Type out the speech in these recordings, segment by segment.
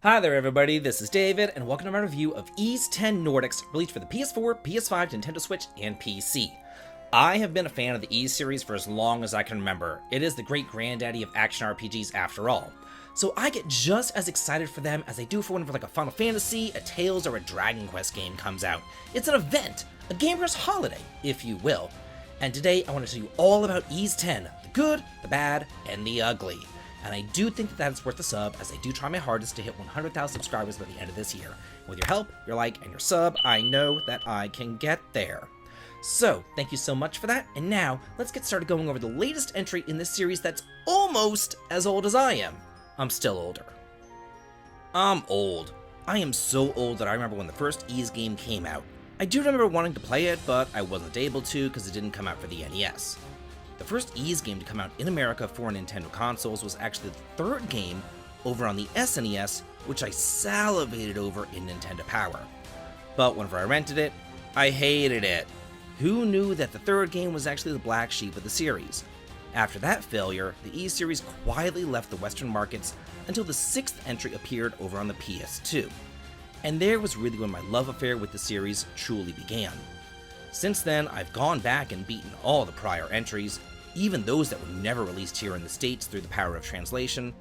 Hi there everybody, this is David, and welcome to my review of Ys 10 Nordics, released for the PS4, PS5, Nintendo Switch, and PC. I have been a fan of the Ys series for as long as I can remember. It is the great granddaddy of action RPGs after all. So I get just as excited for them as I do for whenever like a Final Fantasy, a Tales, or a Dragon Quest game comes out. It's an event, a gamer's holiday, if you will. And today I want to tell you all about Ys 10, the good, the bad, and the ugly. And I do think that it's worth a sub, as I do try my hardest to hit 100,000 subscribers by the end of this year. With your help, your like, and your sub, I know that I can get there. So, thank you so much for that, and now, let's get started going over the latest entry in this series that's almost as old as I am. I'm still older. I'm old. I am so old that I remember when the first Ys game came out. I do remember wanting to play it, but I wasn't able to because it didn't come out for the NES. The first Ys game to come out in America for Nintendo consoles was actually the third game over on the SNES, which I salivated over in Nintendo Power. But whenever I rented it, I hated it. Who knew that the third game was actually the black sheep of the series? After that failure, the Ys series quietly left the Western markets until the sixth entry appeared over on the PS2. And there was really when my love affair with the series truly began. Since then, I've gone back and beaten all the prior entries, even those that were never released here in the States through the power of translation,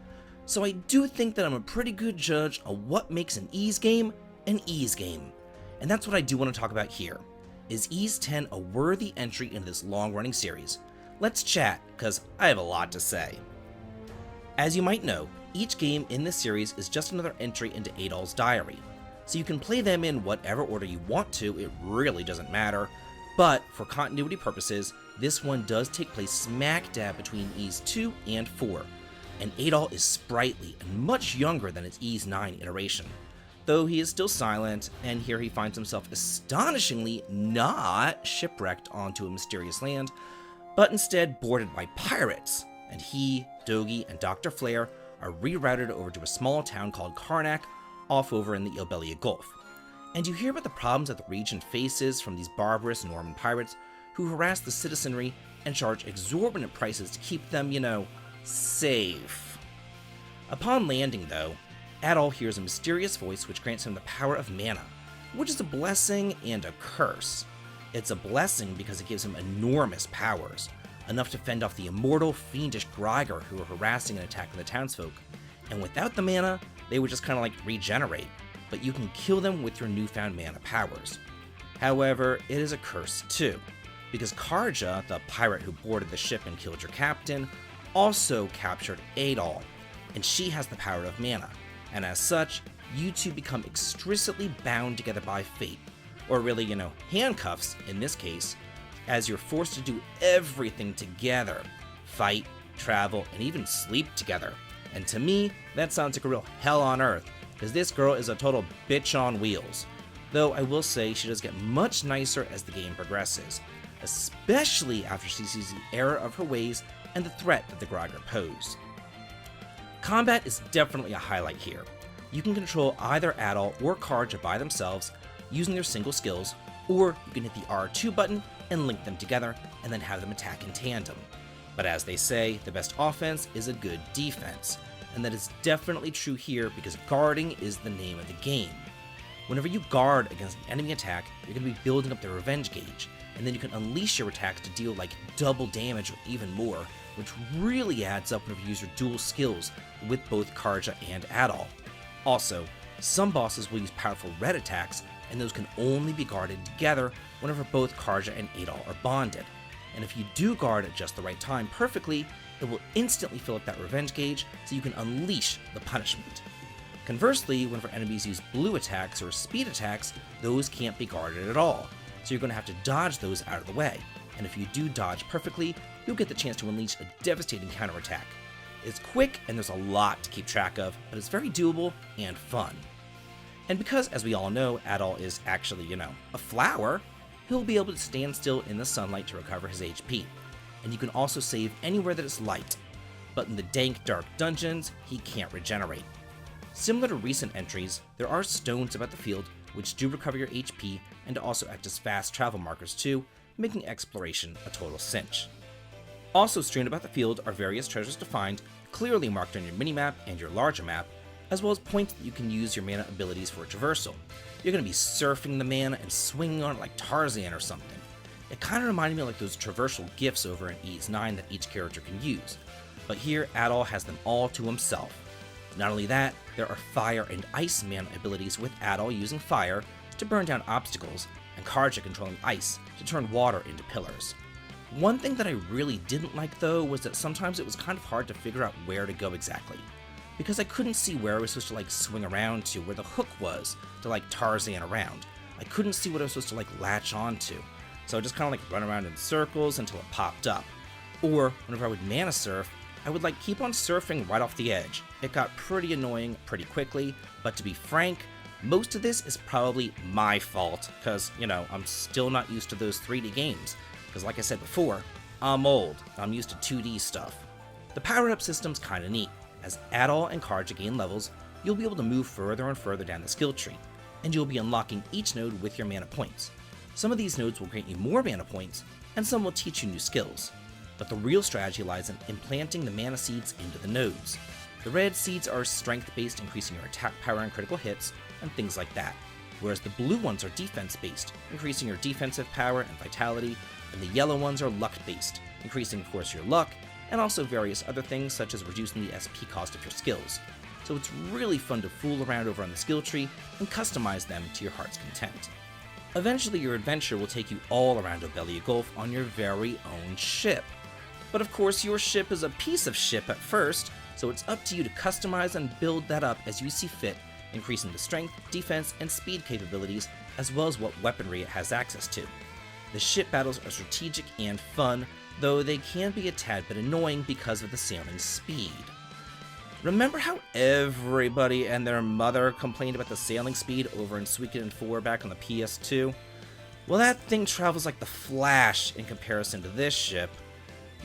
so I do think that I'm a pretty good judge of what makes an Ys game an Ys game. And that's what I do want to talk about here. Is Ys 10 a worthy entry into this long-running series? Let's chat, because I have a lot to say. As you might know, each game in this series is just another entry into Adol's diary, so you can play them in whatever order you want to, it really doesn't matter, but for continuity purposes, this one does take place smack dab between Ys 2 and 4, and Adol is sprightly and much younger than its Ys 9 iteration, though he is still silent, and here he finds himself astonishingly not shipwrecked onto a mysterious land, but instead boarded by pirates, and he, Dogi, and Dr. Flare are rerouted over to a small town called Karnak, off over in the Ilbelia Gulf. And you hear about the problems that the region faces from these barbarous Norman pirates who harass the citizenry and charge exorbitant prices to keep them, safe. Upon landing, though, Adol hears a mysterious voice which grants him the power of mana, which is a blessing and a curse. It's a blessing because it gives him enormous powers, enough to fend off the immortal, fiendish Greiger who are harassing and attacking the townsfolk, and without the mana, they would just regenerate, but you can kill them with your newfound mana powers. However, it is a curse too, because Karja, the pirate who boarded the ship and killed your captain, also captured Adol, and she has the power of mana, and as such, you two become exquisitely bound together by fate, or really, handcuffs in this case, as you're forced to do everything together, fight, travel, and even sleep together. And to me, that sounds like a real hell on earth, because this girl is a total bitch on wheels. Though I will say she does get much nicer as the game progresses, especially after she sees the error of her ways and the threat that the Greiger pose. Combat is definitely a highlight here. You can control either Adol or Karja by themselves using their single skills, or you can hit the R2 button and link them together and then have them attack in tandem. But as they say, the best offense is a good defense, and that is definitely true here because guarding is the name of the game. Whenever you guard against an enemy attack, you're going to be building up their revenge gauge, and then you can unleash your attacks to deal double damage or even more, which really adds up whenever you use your dual skills with both Karja and Adol. Also, some bosses will use powerful red attacks, and those can only be guarded together whenever both Karja and Adol are bonded. And if you do guard at just the right time perfectly, it will instantly fill up that revenge gauge so you can unleash the punishment. Conversely, whenever enemies use blue attacks or speed attacks, those can't be guarded at all, so you're going to have to dodge those out of the way, and if you do dodge perfectly, you'll get the chance to unleash a devastating counterattack. It's quick and there's a lot to keep track of, but it's very doable and fun. And because, as we all know, Adol is actually, a flower, he'll be able to stand still in the sunlight to recover his HP, and you can also save anywhere that is light, but in the dank, dark dungeons, he can't regenerate. Similar to recent entries, there are stones about the field which do recover your HP and also act as fast travel markers too, making exploration a total cinch. Also strewn about the field are various treasures to find, clearly marked on your minimap and your larger map, as well as points that you can use your mana abilities for traversal. You're going to be surfing the mana and swinging on it like Tarzan or something. It kind of reminded me of like those traversal gifts over in Ys 9 that each character can use, but here Adol has them all to himself. Not only that, there are fire and ice mana abilities with Adol using fire to burn down obstacles, and Karja controlling ice to turn water into pillars. One thing that I really didn't like though was that sometimes it was kind of hard to figure out where to go exactly, because I couldn't see where I was supposed to like swing around to, where the hook was to like Tarzan around. I couldn't see what I was supposed to like latch onto, so I just kind of like run around in circles until it popped up. Or whenever I would mana surf, I would like keep on surfing right off the edge. It got pretty annoying pretty quickly, but to be frank, most of this is probably my fault, because, you know, I'm still not used to those 3D games, because like I said before, I'm old, I'm used to 2D stuff. The power-up system's kinda neat. As Adol and Karja gain levels, you'll be able to move further and further down the skill tree, and you'll be unlocking each node with your mana points. Some of these nodes will grant you more mana points, and some will teach you new skills. But the real strategy lies in implanting the mana seeds into the nodes. The red seeds are strength-based, increasing your attack power and critical hits, and things like that, whereas the blue ones are defense-based, increasing your defensive power and vitality, and the yellow ones are luck-based, increasing of course your luck, and also various other things such as reducing the SP cost of your skills. So it's really fun to fool around over on the skill tree and customize them to your heart's content. Eventually your adventure will take you all around Obelia Gulf on your very own ship. But of course your ship is a piece of ship at first, so it's up to you to customize and build that up as you see fit, increasing the strength, defense, and speed capabilities, as well as what weaponry it has access to. The ship battles are strategic and fun, though they can be a tad bit annoying because of the sailing speed. Remember how everybody and their mother complained about the sailing speed over in Suikoden 4 back on the PS2? Well, that thing travels like the Flash in comparison to this ship.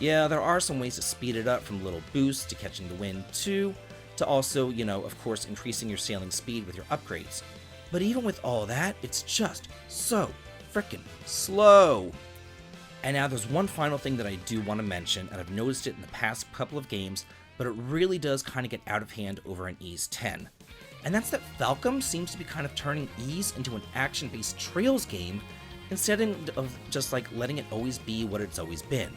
Yeah, there are some ways to speed it up, from little boosts to catching the wind too, to also, you know, of course, increasing your sailing speed with your upgrades. But even with all that, it's just so frickin' slow. And now there's one final thing that I do want to mention, and I've noticed it in the past couple of games, but it really does kind of get out of hand over in Ys 10. And that's that Falcom seems to be kind of turning Ys into an action-based Trails game, instead of just like letting it always be what it's always been.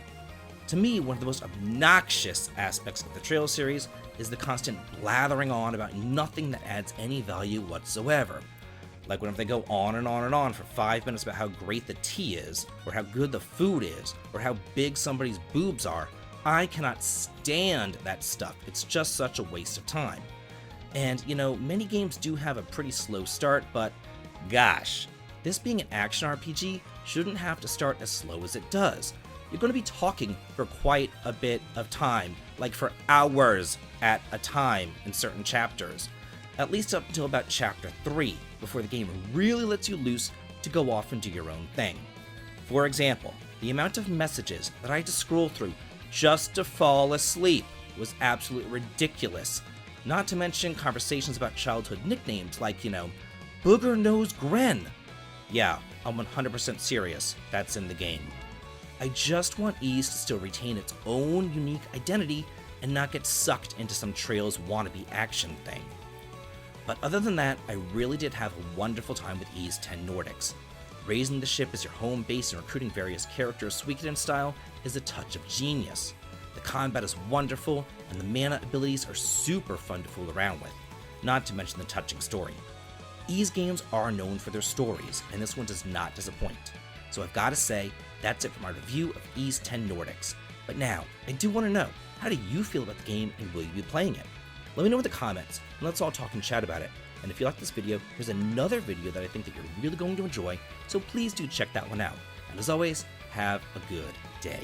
To me, one of the most obnoxious aspects of the Trails series is the constant blathering on about nothing that adds any value whatsoever. Like whenever they go on and on and on for 5 minutes about how great the tea is, or how good the food is, or how big somebody's boobs are, I cannot stand that stuff. It's just such a waste of time. And, you know, many games do have a pretty slow start, but gosh, this being an action RPG shouldn't have to start as slow as it does. You're going to be talking for quite a bit of time, like for hours at a time in certain chapters, at least up until about chapter 3, before the game really lets you loose to go off and do your own thing. For example, the amount of messages that I had to scroll through just to fall asleep was absolutely ridiculous, not to mention conversations about childhood nicknames like, you know, Booger Nose Gren. Yeah, I'm 100% serious, that's in the game. I just want Ys to still retain its own unique identity and not get sucked into some Trails wannabe action thing. But other than that, I really did have a wonderful time with Ys 10 Nordics. Raising the ship as your home base and recruiting various characters Suikoden style is a touch of genius. The combat is wonderful, and the mana abilities are super fun to fool around with, not to mention the touching story. Ys games are known for their stories, and this one does not disappoint. So I've got to say, that's it for my review of Ys 10 Nordics. But now, I do want to know, how do you feel about the game and will you be playing it? Let me know in the comments, and let's all talk and chat about it. And if you like this video, here's another video that I think that you're really going to enjoy, so please do check that one out. And as always, have a good day.